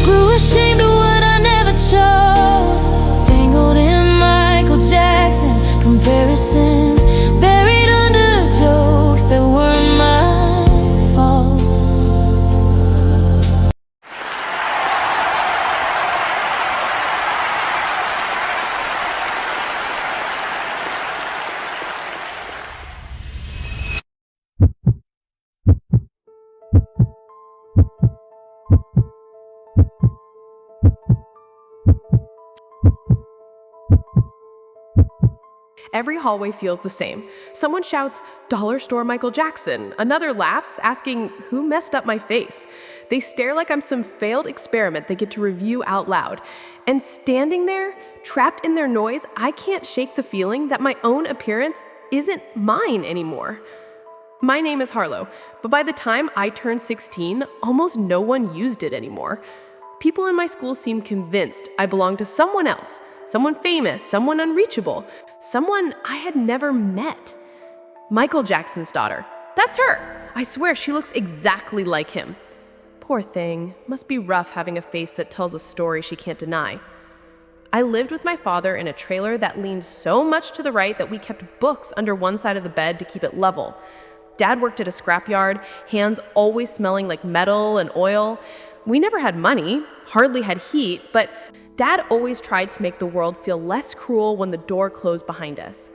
Grew ashamed of what I never chose. Tangled in Michael Jackson comparisons. Buried under jokes that weren't my fault. Every hallway feels the same. Someone shouts, "Dollar store Michael Jackson." Another laughs, asking, "Who messed up my face?" They stare like I'm some failed experiment they get to review out loud. And standing there, trapped in their noise, I can't shake the feeling that my own appearance isn't mine anymore. My name is Harlow, but by the time I turned 16, almost no one used it anymore. People in my school seemed convinced I belonged to someone else. Someone famous, someone unreachable, someone I had never met. Michael Jackson's daughter. That's her. I swear she looks exactly like him. Poor thing. Must be rough having a face that tells a story she can't deny. I lived with my father in a trailer that leaned so much to the right that we kept books under one side of the bed to keep it level. Dad worked at a scrapyard, hands always smelling like metal and oil. We never had money, hardly had heat, but Dad always tried to make the world feel less cruel when the door closed behind us.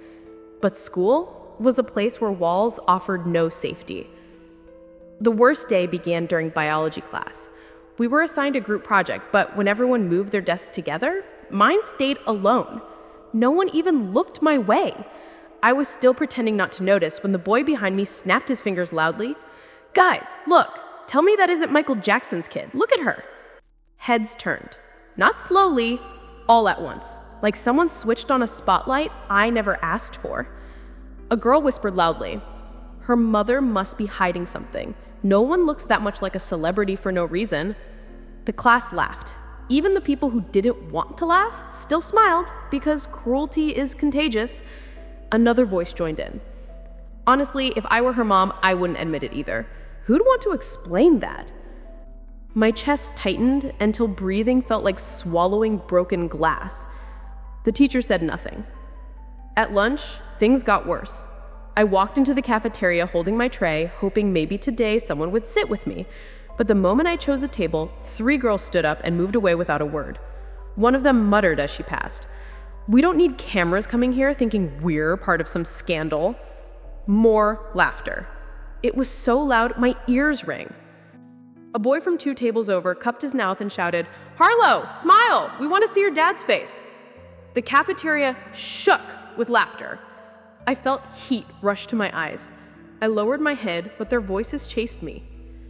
But school was a place where walls offered no safety. The worst day began during biology class. We were assigned a group project, but when everyone moved their desks together, mine stayed alone. No one even looked my way. I was still pretending not to notice when the boy behind me snapped his fingers loudly. "Guys, look, tell me that isn't Michael Jackson's kid. Look at her." Heads turned. Not slowly, all at once, like someone switched on a spotlight I never asked for. A girl whispered loudly, "Her mother must be hiding something. No one looks that much like a celebrity for no reason." The class laughed. Even the people who didn't want to laugh still smiled because cruelty is contagious. Another voice joined in. Honestly, if I were her mom, I wouldn't admit it either. Who'd want to explain that? My chest tightened until breathing felt like swallowing broken glass. The teacher said nothing. At lunch, things got worse. I walked into the cafeteria holding my tray, hoping maybe today someone would sit with me. But the moment I chose a table, 3 girls stood up and moved away without a word. One of them muttered as she passed, "We don't need cameras coming here thinking we're part of some scandal." More laughter. It was so loud, my ears rang. A boy from 2 tables over cupped his mouth and shouted, "Harlow, smile! We want to see your dad's face." The cafeteria shook with laughter. I felt heat rush to my eyes. I lowered my head, but their voices chased me.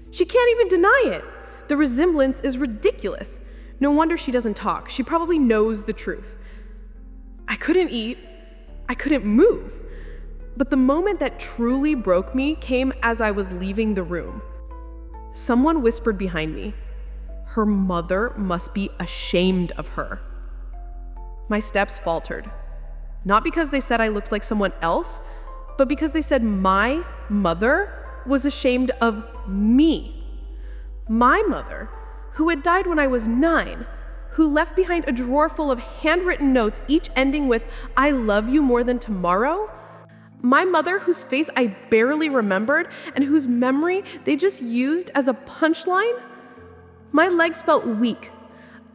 She can't even deny it. The resemblance is ridiculous. No wonder she doesn't talk. She probably knows the truth. I couldn't eat. I couldn't move. But the moment that truly broke me came as I was leaving the room. Someone whispered behind me, "Her mother must be ashamed of her." My steps faltered. Not because they said I looked like someone else, but because they said my mother was ashamed of me. My mother, who had died when I was 9, who left behind a drawer full of handwritten notes, each ending with, "I love you more than tomorrow." My mother, whose face I barely remembered and whose memory they just used as a punchline? My legs felt weak.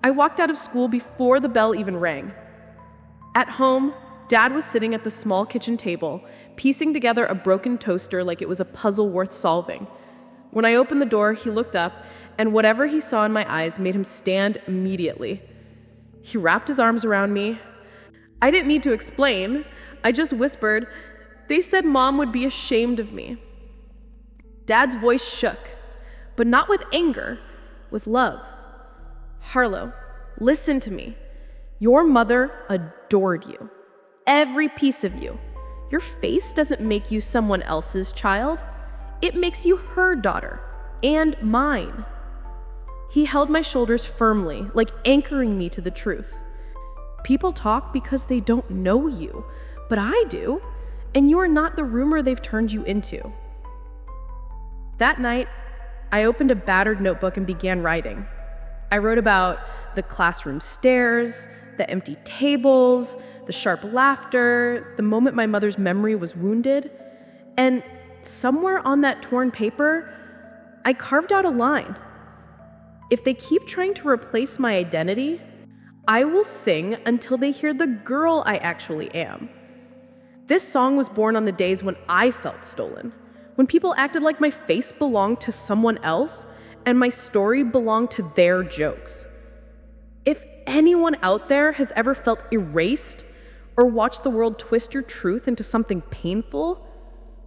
I walked out of school before the bell even rang. At home, Dad was sitting at the small kitchen table, piecing together a broken toaster like it was a puzzle worth solving. When I opened the door, he looked up, and whatever he saw in my eyes made him stand immediately. He wrapped his arms around me. I didn't need to explain. I just whispered, "They said Mom would be ashamed of me." Dad's voice shook, but not with anger, with love. "Harlow, listen to me. Your mother adored you. Every piece of you. Your face doesn't make you someone else's child. It makes you her daughter, and mine." He held my shoulders firmly, like anchoring me to the truth. People talk because they don't know you, but I do, and you are not the rumor they've turned you into. That night, I opened a battered notebook and began writing. I wrote about the classroom stairs, the empty tables, the sharp laughter, the moment my mother's memory was wounded. And somewhere on that torn paper, I carved out a line. If they keep trying to replace my identity, I will sing until they hear the girl I actually am. This song was born on the days when I felt stolen, when people acted like my face belonged to someone else and my story belonged to their jokes. If anyone out there has ever felt erased or watched the world twist your truth into something painful,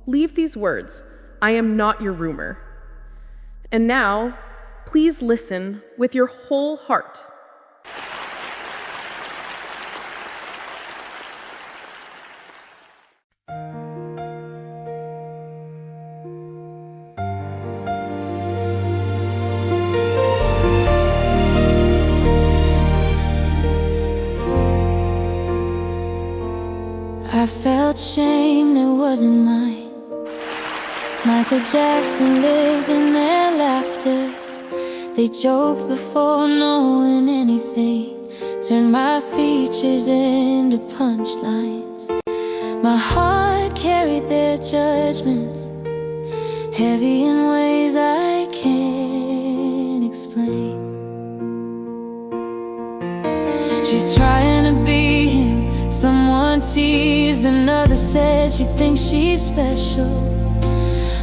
leave these words: I am not your rumor. And now, please listen with your whole heart. I felt shame that wasn't mine. Michael Jackson lived in their laughter. They joked before knowing anything, turned my features into punchlines. My heart carried their judgments, heavy in ways I can't explain. She's trying to be him, someone teased, another said she thinks she's special.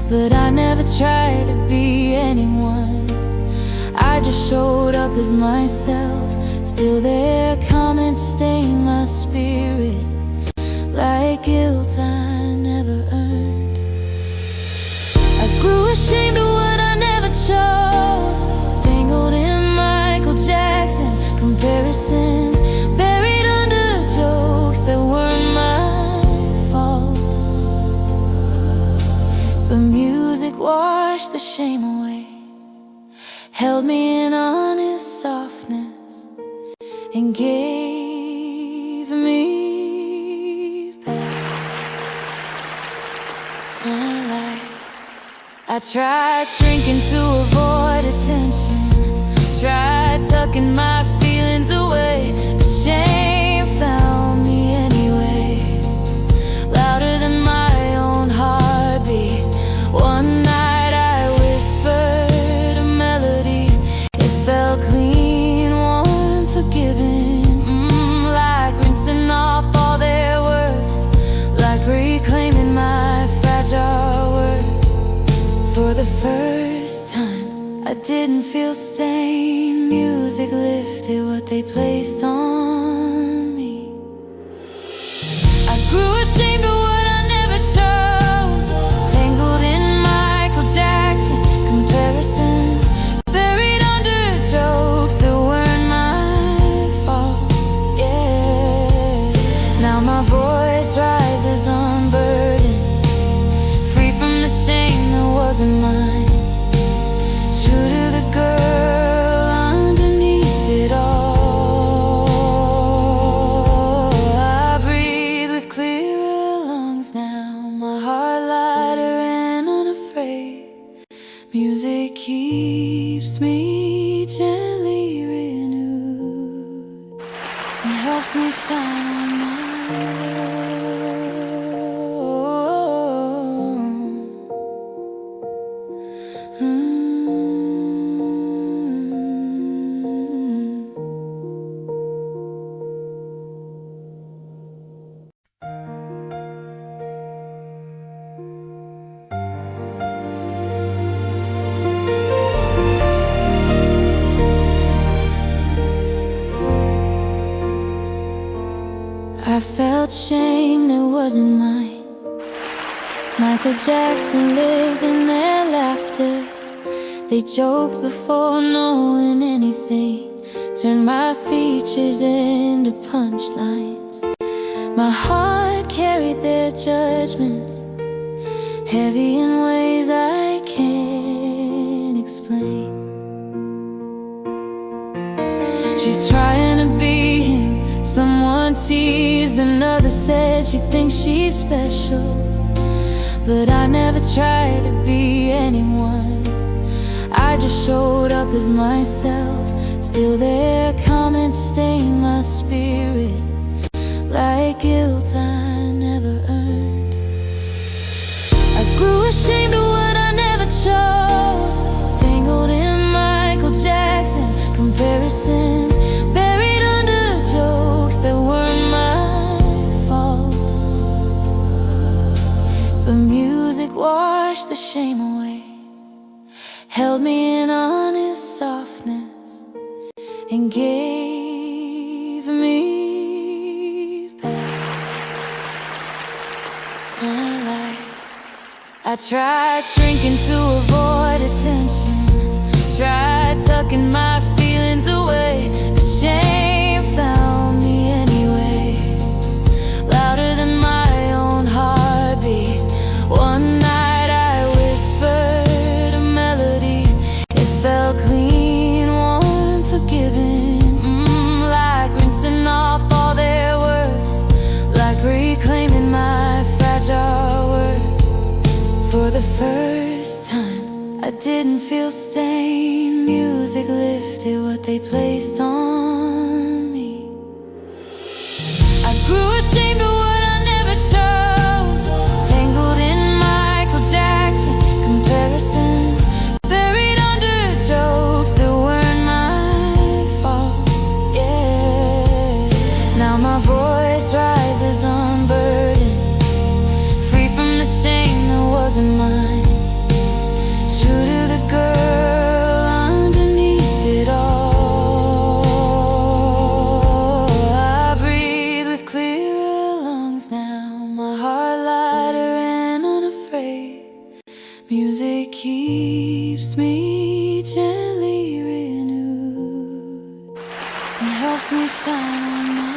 But I never tried to be anyone, I just showed up as myself. Still their comments stain my spirit like guilt I never earned. I grew ashamed of what I never chose, tangled in Michael Jackson comparisons, buried under jokes that weren't my fault. But music washed the shame away, held me in honest softness, and gave me back my life. I tried shrinking to avoid attention, tried tucking my feelings away, but shame found me anyway, louder than my own heartbeat. One night I whispered a melody, it felt clean, warm, forgiving, like rinsing off all their words, like reclaiming my fragile worth. For the first time I didn't feel stained, music lifted what they placed on me. I grew ashamed of what I never chose, tangled in Michael Jackson comparisons, buried under jokes that weren't my fault. Yeah, now my voice rises unburdened, free from the shame that wasn't mine, true to the girl underneath it all. I breathe with clearer lungs now, my heart lighter and unafraid. Music keeps me gently renewed and helps me shine on my own. I felt shame that wasn't mine. Michael Jackson lived in their laughter. They joked before knowing anything, turned my features into punchlines. My heart carried their judgments, heavy in ways I can't explain. She's trying to be him, someone teased, another said she thinks she's special. But I never tried to be anyone, I just showed up as myself. Still their comments stain my spirit like guilt I never earned. I grew ashamed of what I never chose, tangled in Michael Jackson comparisons, buried under jokes that weren't my fault. The music washed the shame away, held me in honest softness, and gave me back my life. I tried shrinking to avoid attention, tried tucking my feelings away, but shame found me anyway, louder than my own heartbeat. One night I whispered a melody, it felt clean, warm, forgiving, like rinsing off all their words, like reclaiming my fragile worth. For the first time, I didn't feel stained. Music lifted what they placed on me. I grew ashamed of what I never chose, tangled in Michael Jackson comparisons, buried under jokes that weren't my fault. Yeah, now my voice rises unburdened, free from the shame that wasn't mine, true to the girl underneath it all. I breathe with clearer lungs now, my heart lighter and unafraid. Music keeps me gently renewed and helps me shine on my